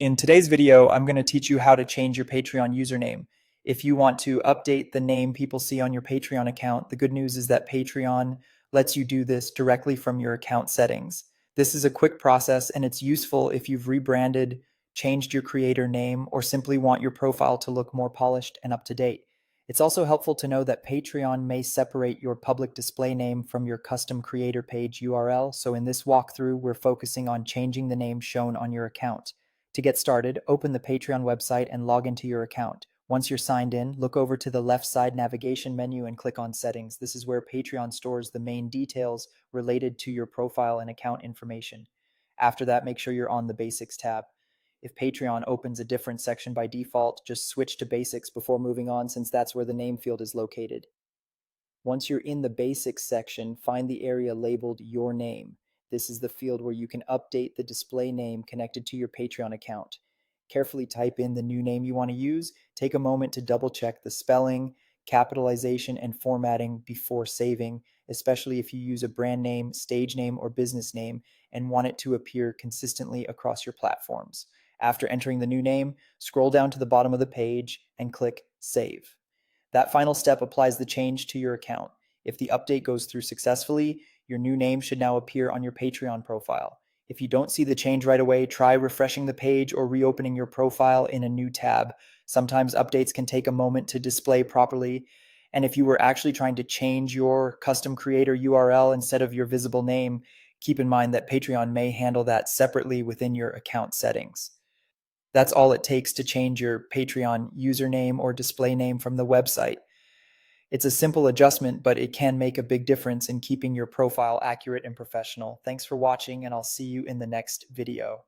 In today's video, I'm going to teach you how to change your Patreon username. If you want to update the name people see on your Patreon account, the good news is that Patreon lets you do this directly from your account settings. This is a quick process and it's useful if you've rebranded, changed your creator name, or simply want your profile to look more polished and up to date. It's also helpful to know that Patreon may separate your public display name from your custom creator page URL. So in this walkthrough, we're focusing on changing the name shown on your account. To get started, open the Patreon website and log into your account. Once you're signed in, look over to the left side navigation menu and click on Settings. This is where Patreon stores the main details related to your profile and account information. After that, make sure you're on the Basics tab. If Patreon opens a different section by default, just switch to Basics before moving on, since that's where the name field is located. Once you're in the Basics section, find the area labeled Your Name. This is the field where you can update the display name connected to your Patreon account. Carefully type in the new name you want to use. Take a moment to double check the spelling, capitalization, and formatting before saving, especially if you use a brand name, stage name, or business name and want it to appear consistently across your platforms. After entering the new name, scroll down to the bottom of the page and click Save. That final step applies the change to your account. If the update goes through successfully, your new name should now appear on your Patreon profile. If you don't see the change right away, try refreshing the page or reopening your profile in a new tab. Sometimes updates can take a moment to display properly. And if you were actually trying to change your custom creator URL instead of your visible name, keep in mind that Patreon may handle that separately within your account settings. That's all it takes to change your Patreon username or display name from the website. It's a simple adjustment, but it can make a big difference in keeping your profile accurate and professional. Thanks for watching, and I'll see you in the next video.